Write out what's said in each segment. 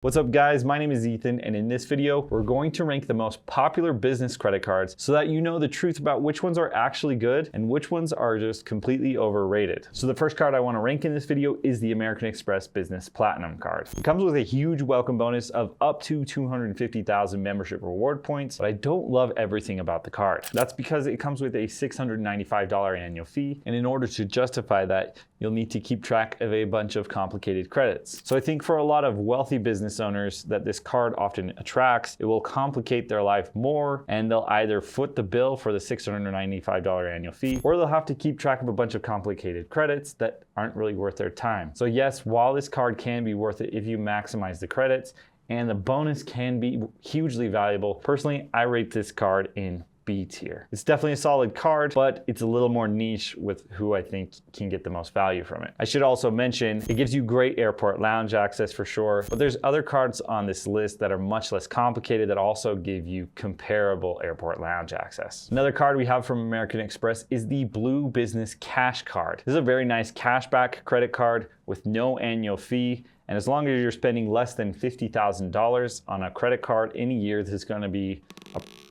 What's up guys, my name is Ethan, and in this video, we're going to rank the most popular business credit cards so that you know the truth about which ones are actually good and which ones are just completely overrated. So the first card I want to rank in this video is the American Express Business Platinum card. It comes with a huge welcome bonus of up to 250,000 membership reward points, but I don't love everything about the card. That's because it comes with a $695 annual fee, and in order to justify that, you'll need to keep track of a bunch of complicated credits. So I think for a lot of wealthy business owners that this card often attracts, it will complicate their life more, and they'll either foot the bill for the $695 annual fee, or they'll have to keep track of a bunch of complicated credits that aren't really worth their time. So yes, while this card can be worth it if you maximize the credits, and the bonus can be hugely valuable, personally, I rate this card in B tier. It's definitely a solid card, but it's a little more niche with who I think can get the most value from it. I should also mention, it gives you great airport lounge access for sure, but there's other cards on this list that are much less complicated that also give you comparable airport lounge access. Another card we have from American Express is the Blue Business Cash Card. This is a very nice cashback credit card with no annual fee. And as long as you're spending less than $50,000 on a credit card in a year, this is going to be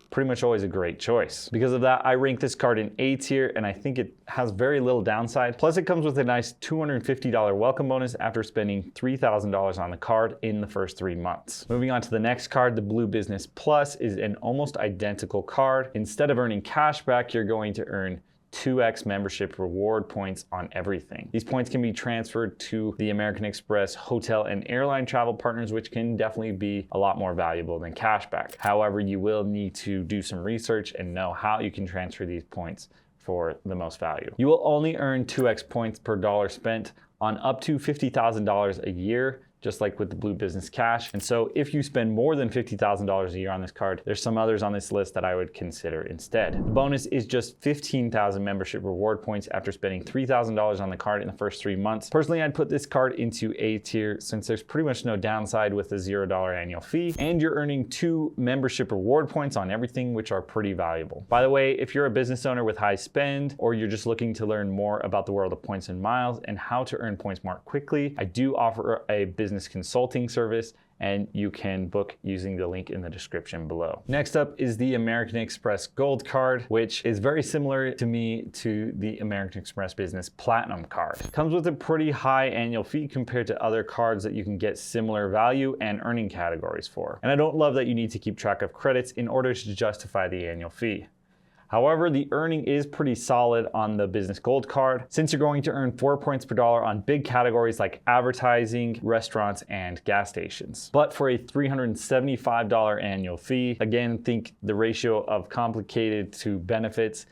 pretty much always a great choice. Because of that, I rank this card in A tier, and I think it has very little downside. Plus, it comes with a nice $250 welcome bonus after spending $3,000 on the card in the first 3 months. Moving on to the next card, the Blue Business Plus is an almost identical card. Instead of earning cash back, you're going to earn 2x membership reward points on everything. These points can be transferred to the American Express hotel and airline travel partners, which can definitely be a lot more valuable than cashback. However, you will need to do some research and know how you can transfer these points for the most value. You will only earn 2x points per dollar spent on up to $50,000 a year, just like with the Blue Business Cash. And so if you spend more than $50,000 a year on this card, there's some others on this list that I would consider instead. The bonus is just 15,000 membership reward points after spending $3,000 on the card in the first 3 months. Personally, I'd put this card into A tier since there's pretty much no downside with a $0 annual fee, and you're earning 2 membership reward points on everything, which are pretty valuable. By the way, if you're a business owner with high spend, or you're just looking to learn more about the world of points and miles and how to earn points more quickly, I do offer a business consulting service, and you can book using the link in the description below. Next up is the American Express Gold card, which is very similar to me to the American Express Business Platinum card. It comes with a pretty high annual fee compared to other cards that you can get similar value and earning categories for. And I don't love that you need to keep track of credits in order to justify the annual fee. However, the earning is pretty solid on the Business Gold card, since you're going to earn 4 points per dollar on big categories like advertising, restaurants, and gas stations. But for a $375 annual fee, again, think the ratio of complicated to benefits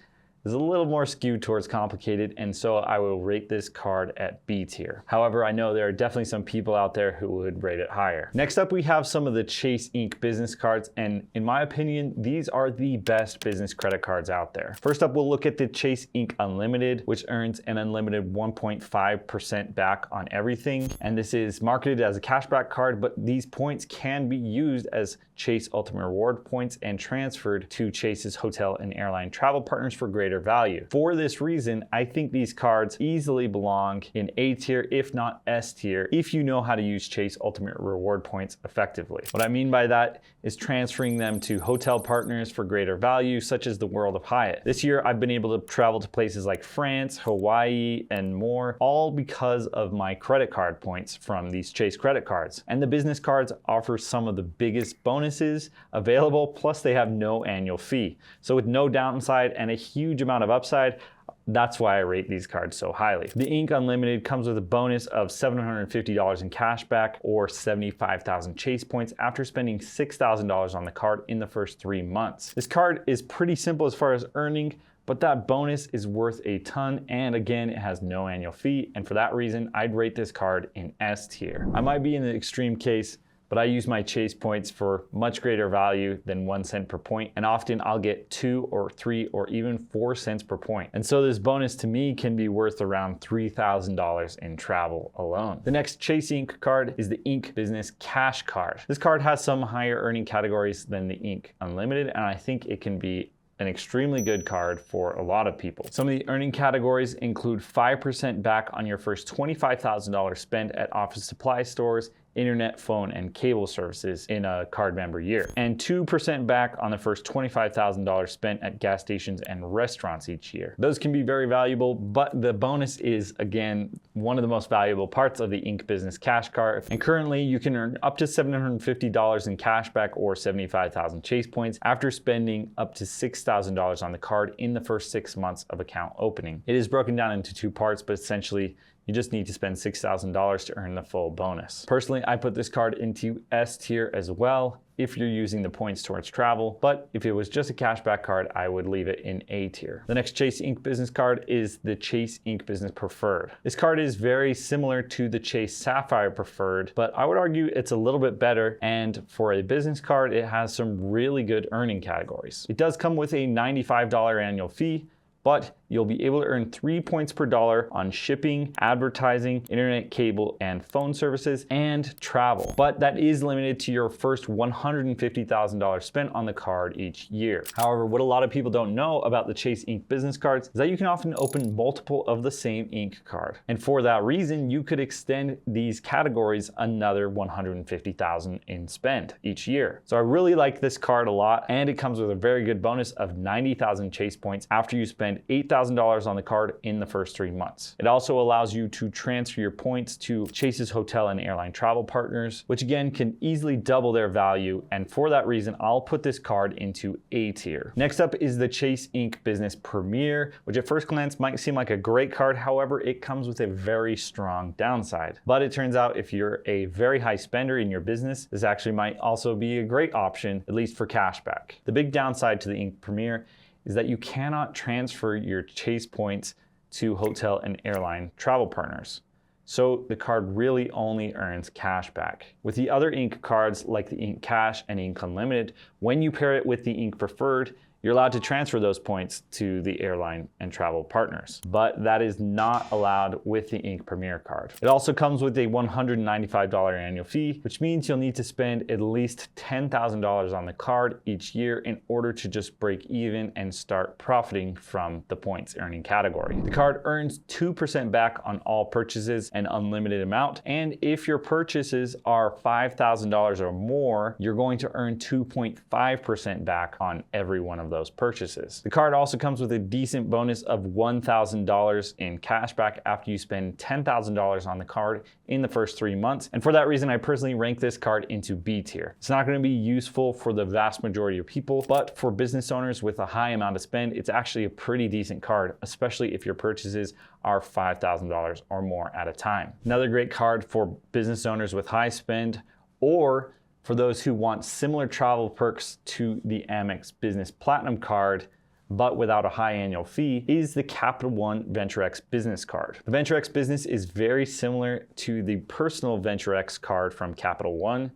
is a little more skewed towards complicated, and so I will rate this card at B tier. However, I know there are definitely some people out there who would rate it higher. Next up, we have some of the Chase Inc. business cards, and in my opinion, these are the best business credit cards out there. First up, we'll look at the Chase Inc. Unlimited, which earns an unlimited 1.5% back on everything, and this is marketed as a cashback card, but these points can be used as Chase Ultimate Reward points and transferred to Chase's hotel and airline travel partners for greater value. For this reason, I think these cards easily belong in A tier, if not S tier, if you know how to use Chase Ultimate Reward points effectively. What I mean by that is transferring them to hotel partners for greater value, such as the World of Hyatt. This year, I've been able to travel to places like France, Hawaii, and more, all because of my credit card points from these Chase credit cards. And the business cards offer some of the biggest bonuses available, plus they have no annual fee. So with no downside and a huge amount of upside, that's why I rate these cards so highly. The Inc. Unlimited comes with a bonus of $750 in cash back or 75,000 Chase points after spending $6,000 on the card in the first 3 months. This card is pretty simple as far as earning, but that bonus is worth a ton, and again, it has no annual fee, and for that reason, I'd rate this card in S tier. I might be in the extreme case, but I use my Chase points for much greater value than 1 cent per point, and often I'll get 2 or 3 or even 4 cents per point. And so this bonus to me can be worth around $3,000 in travel alone. The next Chase Inc. card is the Inc. Business Cash Card. This card has some higher earning categories than the Inc. Unlimited, and I think it can be an extremely good card for a lot of people. Some of the earning categories include 5% back on your first $25,000 spent at office supply stores internet, phone, and cable services in a card member year, and 2% back on the first $25,000 spent at gas stations and restaurants each year. Those can be very valuable, but the bonus is, again, one of the most valuable parts of the AMEX Business Cash Card. And currently, you can earn up to $750 in cash back or 75,000 Chase points after spending up to $6,000 on the card in the first 6 months of account opening. It is broken down into two parts, but essentially, you just need to spend $6,000 to earn the full bonus. Personally, I put this card into S tier as well if you're using the points towards travel, but if it was just a cashback card, I would leave it in A tier. The next Chase AMEX Business card is the Chase AMEX Business Preferred. This card is very similar to the Chase Sapphire Preferred, but I would argue it's a little bit better, and for a business card, it has some really good earning categories. It does come with a $95 annual fee, but you'll be able to earn 3 points per dollar on shipping, advertising, internet, cable, and phone services, and travel. But that is limited to your first $150,000 spent on the card each year. However, what a lot of people don't know about the Chase AMEX Business cards is that you can often open multiple of the same AMEX card. And for that reason, you could extend these categories another $150,000 in spend each year. So I really like this card a lot, and it comes with a very good bonus of 90,000 Chase points after you spend $8,000 on the card in the first 3 months. It also allows you to transfer your points to Chase's hotel and airline travel partners, which again can easily double their value. And for that reason, I'll put this card into A tier. Next up is the Chase AMEX Business Premier, which at first glance might seem like a great card. However, it comes with a very strong downside. But it turns out if you're a very high spender in your business, this actually might also be a great option, at least for cashback. The big downside to the AMEX Premier is that you cannot transfer your Chase points to hotel and airline travel partners. So the card really only earns cash back. With the other AMEX cards like the AMEX Cash and AMEX Unlimited, when you pair it with the AMEX Preferred, you're allowed to transfer those points to the airline and travel partners, but that is not allowed with the AMEX Premier card. It also comes with a $195 annual fee, which means you'll need to spend at least $10,000 on the card each year in order to just break even and start profiting from the points earning category. The card earns 2% back on all purchases, an unlimited amount, and if your purchases are $5,000 or more, you're going to earn 2.5% back on every one of those purchases. The card also comes with a decent bonus of $1,000 in cash back after you spend $10,000 on the card in the first 3 months. And for that reason, I personally rank this card into B tier. It's not going to be useful for the vast majority of people, but for business owners with a high amount of spend, it's actually a pretty decent card, especially if your purchases are $5,000 or more at a time. Another great card for business owners with high spend, or for those who want similar travel perks to the AMEX Business Platinum card, but without a high annual fee, is the Capital One VentureX Business card. The VentureX Business is very similar to the personal VentureX card from Capital One,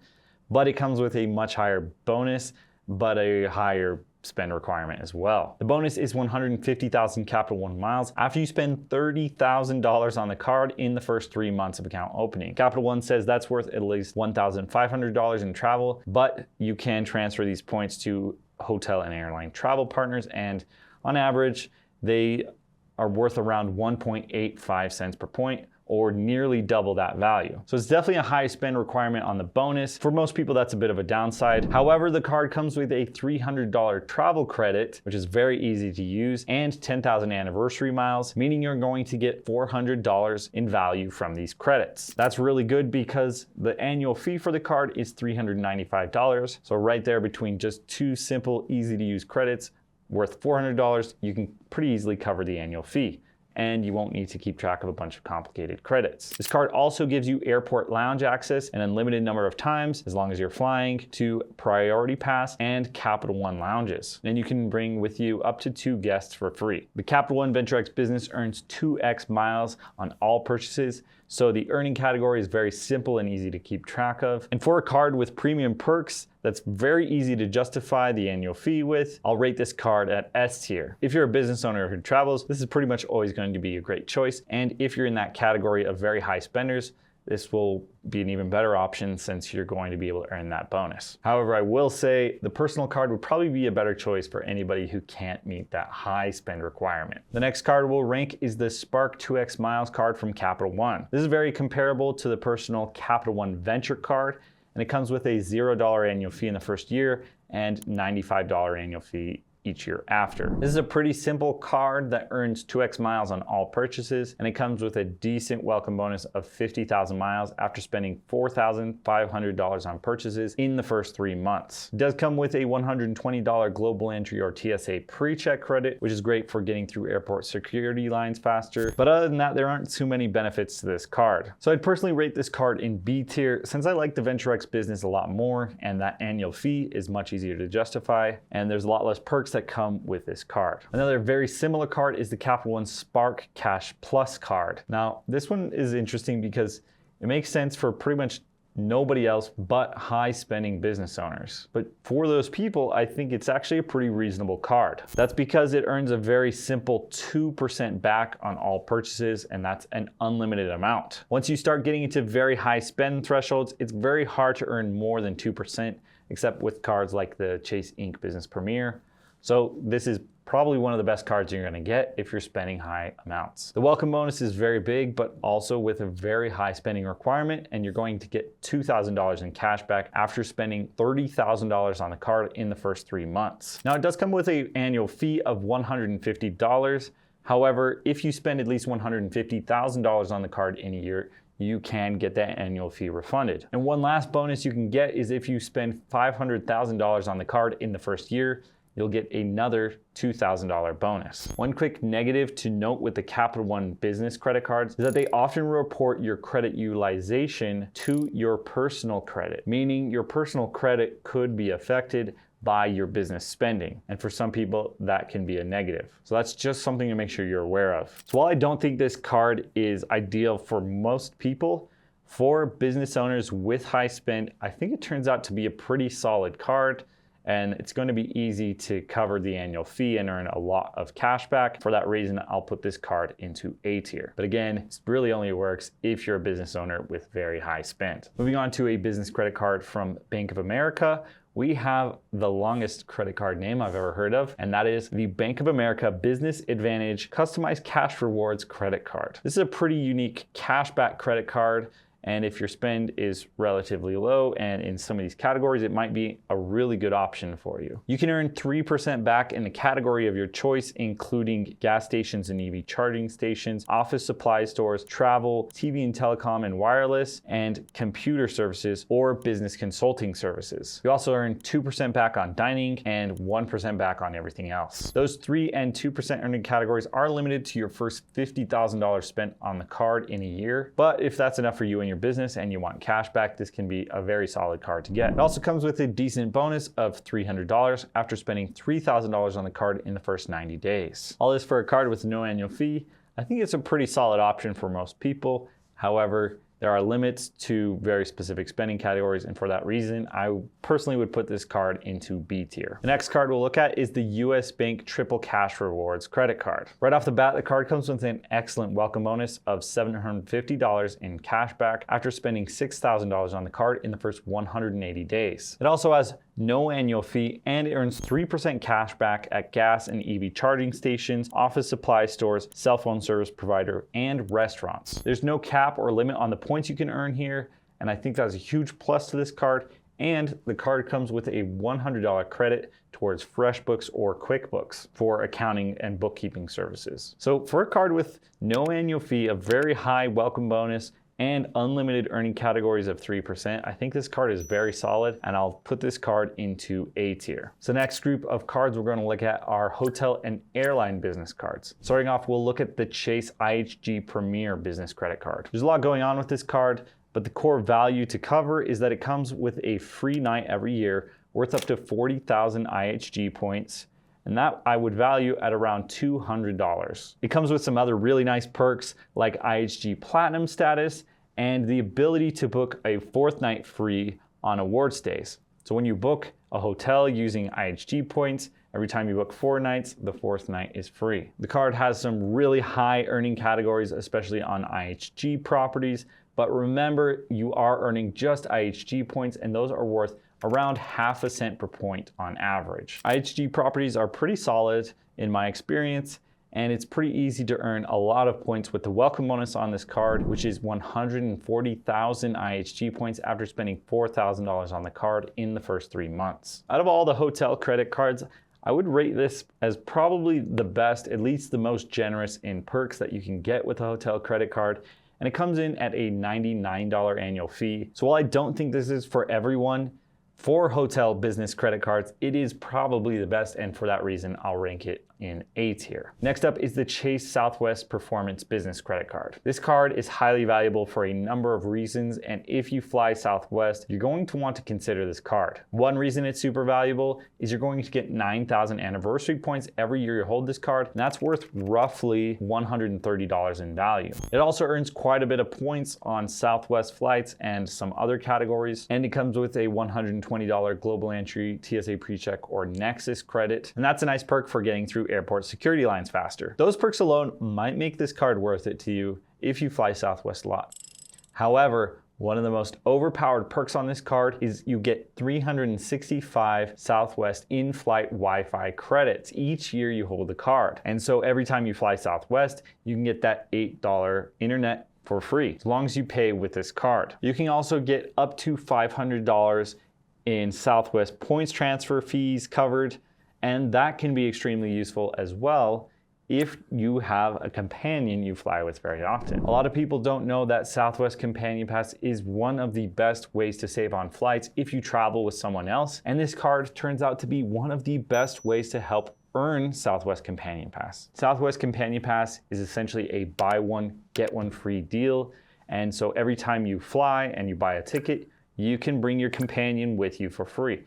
but it comes with a much higher bonus, but a higher spend requirement as well. The bonus is 150,000 Capital One miles after you spend $30,000 on the card in the first 3 months of account opening. Capital One says that's worth at least $1,500 in travel, but you can transfer these points to hotel and airline travel partners, and on average, they are worth around 1.85 cents per point, or nearly double that value. So it's definitely a high spend requirement on the bonus. For most people, that's a bit of a downside. However, the card comes with a $300 travel credit, which is very easy to use, and 10,000 anniversary miles, meaning you're going to get $400 in value from these credits. That's really good because the annual fee for the card is $395. So right there between just two simple, easy to use credits worth $400, you can pretty easily cover the annual fee, and you won't need to keep track of a bunch of complicated credits. This card also gives you airport lounge access an unlimited number of times, as long as you're flying, to Priority Pass and Capital One lounges. And you can bring with you up to 2 guests for free. The Capital One VentureX Business earns 2x miles on all purchases, so the earning category is very simple and easy to keep track of. And for a card with premium perks that's very easy to justify the annual fee with, I'll rate this card at S tier. If you're a business owner who travels, this is pretty much always going to be a great choice. And if you're in that category of very high spenders, this will be an even better option since you're going to be able to earn that bonus. However, I will say the personal card would probably be a better choice for anybody who can't meet that high spend requirement. The next card we'll rank is the Spark 2x Miles card from Capital One. This is very comparable to the personal Capital One Venture card, and it comes with a $0 annual fee in the first year and $95 annual fee each year after. This is a pretty simple card that earns 2x miles on all purchases, and it comes with a decent welcome bonus of 50,000 miles after spending $4,500 on purchases in the first 3 months. It does come with a $120 global entry or TSA pre-check credit, which is great for getting through airport security lines faster. But other than that, there aren't too many benefits to this card. So I'd personally rate this card in B tier since I like the VentureX business a lot more, and that annual fee is much easier to justify, and there's a lot less perks that come with this card. Another very similar card is the Capital One Spark Cash Plus card. Now, this one is interesting because it makes sense for pretty much nobody else but high spending business owners. But for those people, I think it's actually a pretty reasonable card. That's because it earns a very simple 2% back on all purchases, and that's an unlimited amount. Once you start getting into very high spend thresholds, it's very hard to earn more than 2%, except with cards like the Chase Ink Business Premier. So this is probably one of the best cards you're gonna get if you're spending high amounts. The welcome bonus is very big, but also with a very high spending requirement, and you're going to get $2,000 in cash back after spending $30,000 on the card in the first 3 months. Now, it does come with an annual fee of $150. However, if you spend at least $150,000 on the card in a year, you can get that annual fee refunded. And one last bonus you can get is if you spend $500,000 on the card in the first year, you'll get another $2,000 bonus. One quick negative to note with the Capital One business credit cards is that they often report your credit utilization to your personal credit, meaning your personal credit could be affected by your business spending. And for some people, that can be a negative. So that's just something to make sure you're aware of. So while I don't think this card is ideal for most people, for business owners with high spend, I think it turns out to be a pretty solid card, and it's going to be easy to cover the annual fee and earn a lot of cash back. For that reason, I'll put this card into A tier. But again, it really only works if you're a business owner with very high spend. Moving on to a business credit card from Bank of America, we have the longest credit card name I've ever heard of, and that is the Bank of America Business Advantage Customized Cash Rewards Credit Card. This is a pretty unique cashback credit card, and if your spend is relatively low and in some of these categories, it might be a really good option for you. You can earn 3% back in the category of your choice, including gas stations and EV charging stations, office supply stores, travel, TV and telecom and wireless, and computer services or business consulting services. You also earn 2% back on dining and 1% back on everything else. Those 3 and 2% earning categories are limited to your first $50,000 spent on the card in a year, but if that's enough for you and your business and you want cash back, this can be a very solid card to get. It also comes with a decent bonus of $300 after spending $3,000 on the card in the first 90 days. All this for a card with no annual fee. I think it's a pretty solid option for most people. However, there are limits to very specific spending categories, and for that reason, I personally would put this card into B tier. The next card we'll look at is the US Bank Triple Cash Rewards Credit Card. Right off the bat, the card comes with an excellent welcome bonus of $750 in cash back after spending $6,000 on the card in the first 180 days. It also has no annual fee, and it earns 3% cash back at gas and EV charging stations, office supply stores, cell phone service provider, and restaurants. There's no cap or limit on the points you can earn here, and I think that's a huge plus to this card. And the card comes with a $100 credit towards FreshBooks or QuickBooks for accounting and bookkeeping services. So for a card with no annual fee, a very high welcome bonus, and unlimited earning categories of 3%, I think this card is very solid, and I'll put this card into A tier. So the next group of cards we're going to look at are hotel and airline business cards. Starting off, we'll look at the Chase IHG Premier Business Credit Card. There's a lot going on with this card, but the core value to cover is that it comes with a free night every year worth up to 40,000 IHG points, and that I would value at around $200. It comes with some other really nice perks like IHG Platinum status and the ability to book a 4th night free on award stays. So when you book a hotel using IHG points, every time you book 4 nights, the 4th night is free. The card has some really high earning categories, especially on IHG properties, But remember, you are earning just IHG points, and those are worth around half a cent per point on average. IHG properties are pretty solid in my experience, and it's pretty easy to earn a lot of points with the welcome bonus on this card, which is 140,000 IHG points after spending $4,000 on the card in the first 3 months. Out of all the hotel credit cards, I would rate this as probably the best, at least the most generous in perks that you can get with a hotel credit card. And it comes in at a $99 annual fee. So while I don't think this is for everyone, for hotel business credit cards, it is probably the best, and for that reason, I'll rank it in A tier. Next up is the Chase Southwest Performance Business Credit Card. This card is highly valuable for a number of reasons, and if you fly Southwest, you're going to want to consider this card. One reason it's super valuable is you're going to get 9,000 anniversary points every year you hold this card, and that's worth roughly $130 in value. It also earns quite a bit of points on Southwest flights and some other categories, and it comes with a $120 global entry, TSA PreCheck, or Nexus credit, and that's a nice perk for getting through airport security lines faster. Those perks alone might make this card worth it to you if you fly Southwest a lot. However, one of the most overpowered perks on this card is you get 365 Southwest in-flight Wi-Fi credits each year you hold the card. And so every time you fly Southwest, you can get that $8 internet for free, as long as you pay with this card. You can also get up to $500 in Southwest points transfer fees covered, and that can be extremely useful as well if you have a companion you fly with very often. A lot of people don't know that Southwest Companion Pass is one of the best ways to save on flights if you travel with someone else, and this card turns out to be one of the best ways to help earn Southwest Companion Pass. Southwest Companion Pass is essentially a buy one, get one free deal, and so every time you fly and you buy a ticket, you can bring your companion with you for free.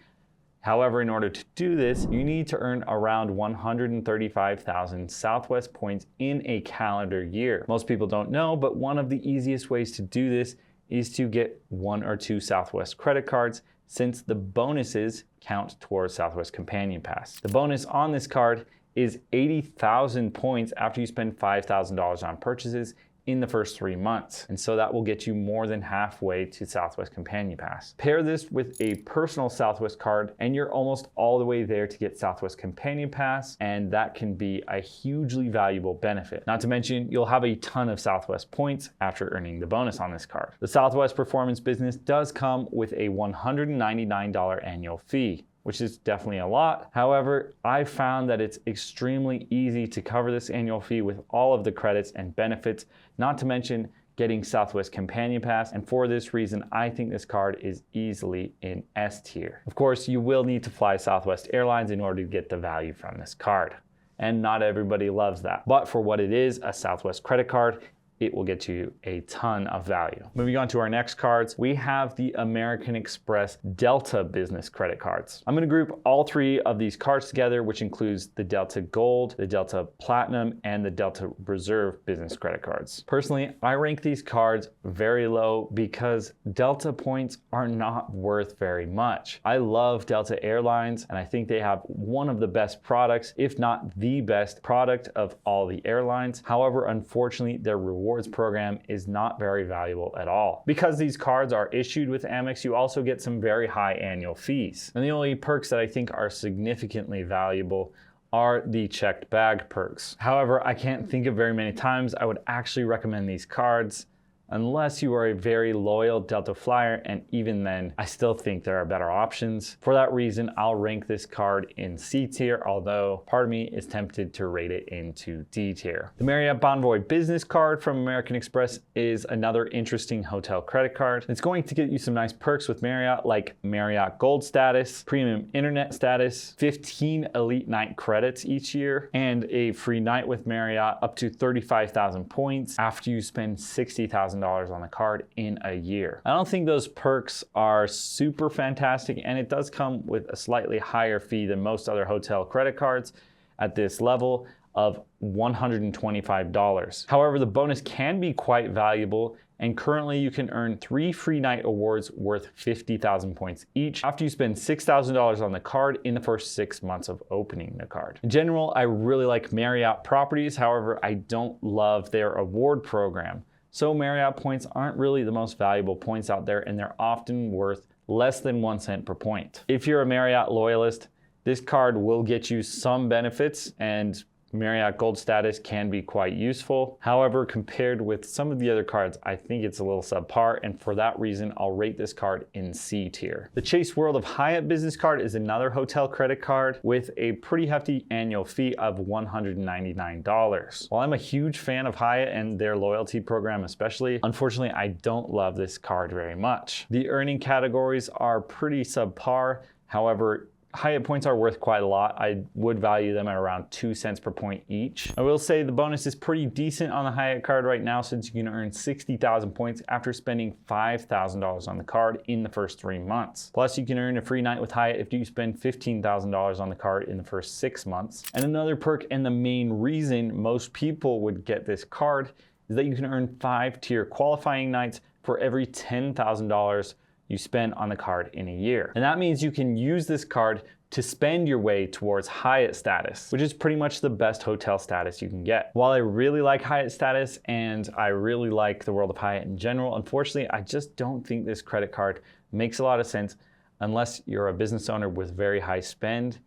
However, in order to do this, you need to earn around 135,000 Southwest points in a calendar year. Most people don't know, but one of the easiest ways to do this is to get 1 or 2 Southwest credit cards, since the bonuses count towards Southwest Companion Pass. The bonus on this card is 80,000 points after you spend $5,000 on purchases in the first 3 months. And so that will get you more than halfway to Southwest Companion Pass. Pair this with a personal Southwest card and you're almost all the way there to get Southwest Companion Pass, and that can be a hugely valuable benefit. Not to mention, you'll have a ton of Southwest points after earning the bonus on this card. The Southwest Performance Business does come with a $199 annual fee, which is definitely a lot. However, I found that it's extremely easy to cover this annual fee with all of the credits and benefits, not to mention getting Southwest Companion Pass, and for this reason, I think this card is easily in S tier. Of course, you will need to fly Southwest Airlines in order to get the value from this card, and not everybody loves that. But for what it is, a Southwest credit card, it will get you a ton of value. Moving on to our next cards, we have the American Express Delta Business Credit Cards. I'm gonna group all 3 of these cards together, which includes the Delta Gold, the Delta Platinum, and the Delta Reserve Business Credit Cards. Personally, I rank these cards very low because Delta points are not worth very much. I love Delta Airlines, and I think they have one of the best products, if not the best product of all the airlines. However, unfortunately, their rewards program is not very valuable at all. Because these cards are issued with Amex, you also get some very high annual fees. And the only perks that I think are significantly valuable are the checked bag perks. However, I can't think of very many times I would actually recommend these cards unless you are a very loyal Delta flyer, and even then, I still think there are better options. For that reason, I'll rank this card in C tier, although part of me is tempted to rate it into D tier. The Marriott Bonvoy Business Card from American Express is another interesting hotel credit card. It's going to get you some nice perks with Marriott, like Marriott Gold status, premium internet status, 15 elite night credits each year, and a free night with Marriott up to 35,000 points after you spend $60,000 on the card in a year. I don't think those perks are super fantastic, and it does come with a slightly higher fee than most other hotel credit cards at this level of $125. However, the bonus can be quite valuable, and currently you can earn 3 free night awards worth 50,000 points each after you spend $6,000 on the card in the first 6 months of opening the card. In general, I really like Marriott properties. However, I don't love their award program. So Marriott points aren't really the most valuable points out there, and they're often worth less than 1 cent per point. If you're a Marriott loyalist, this card will get you some benefits, and Marriott Gold status can be quite useful. However, compared with some of the other cards, I think it's a little subpar, and for that reason, I'll rate this card in C tier. The Chase World of Hyatt business card is another hotel credit card with a pretty hefty annual fee of $199. While I'm a huge fan of Hyatt and their loyalty program especially, unfortunately, I don't love this card very much. The earning categories are pretty subpar. However, Hyatt points are worth quite a lot. I would value them at around 2 cents per point each. I will say the bonus is pretty decent on the Hyatt card right now, since you can earn 60,000 points after spending $5,000 on the card in the first 3 months. Plus, you can earn a free night with Hyatt if you spend $15,000 on the card in the first 6 months. And another perk, and the main reason most people would get this card, is that you can earn 5-tier qualifying nights for every $10,000 you spend on the card in a year. And that means you can use this card to spend your way towards Hyatt status, which is pretty much the best hotel status you can get. While I really like Hyatt status and I really like the World of Hyatt in general, unfortunately, I just don't think this credit card makes a lot of sense unless you're a business owner with very high spend.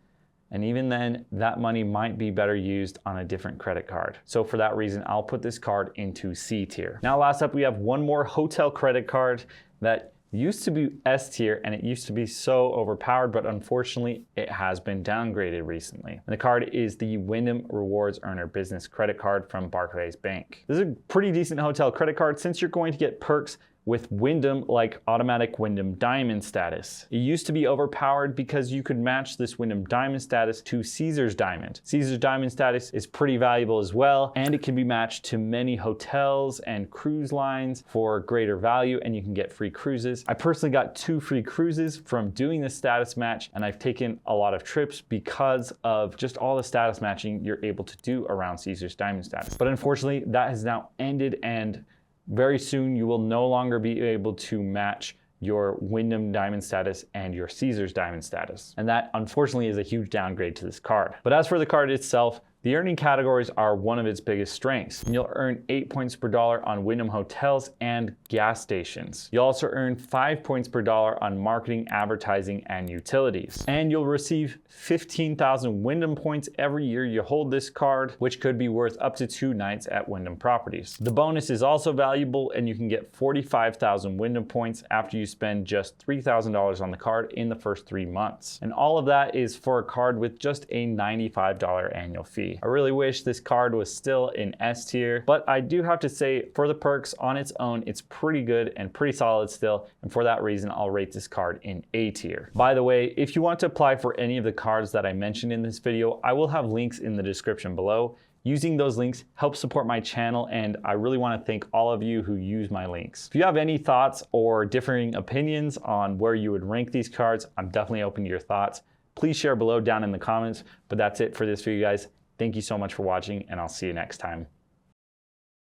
And even then, that money might be better used on a different credit card. So for that reason, I'll put this card into C tier. Now, last up, we have one more hotel credit card that used to be S tier, and it used to be so overpowered, but unfortunately it has been downgraded recently. And the card is the Wyndham Rewards Earner Business Credit Card from Barclays Bank. This is a pretty decent hotel credit card since you're going to get perks with Wyndham, like automatic Wyndham Diamond status. It used to be overpowered because you could match this Wyndham Diamond status to Caesars Diamond. Caesars Diamond status is pretty valuable as well, and it can be matched to many hotels and cruise lines for greater value, and you can get free cruises. I personally got 2 free cruises from doing this status match, and I've taken a lot of trips because of just all the status matching you're able to do around Caesars Diamond status. But unfortunately, that has now ended, and very soon you will no longer be able to match your Wyndham Diamond status and your Caesars Diamond status. And that unfortunately is a huge downgrade to this card. But as for the card itself, the earning categories are one of its biggest strengths. You'll earn 8 points per dollar on Wyndham hotels and gas stations. You'll also earn 5 points per dollar on marketing, advertising, and utilities. And you'll receive 15,000 Wyndham points every year you hold this card, which could be worth up to 2 nights at Wyndham properties. The bonus is also valuable, and you can get 45,000 Wyndham points after you spend just $3,000 on the card in the first 3 months. And all of that is for a card with just a $95 annual fee. I really wish this card was still in S tier, but I do have to say, for the perks on its own, it's pretty good and pretty solid still, and for that reason, I'll rate this card in A tier. By the way, if you want to apply for any of the cards that I mentioned in this video, I will have links in the description below. Using those links helps support my channel, and I really want to thank all of you who use my links. If you have any thoughts or differing opinions on where you would rank these cards, I'm definitely open to your thoughts. Please share below down in the comments, but that's it for this video, guys. Thank you so much for watching, and I'll see you next time.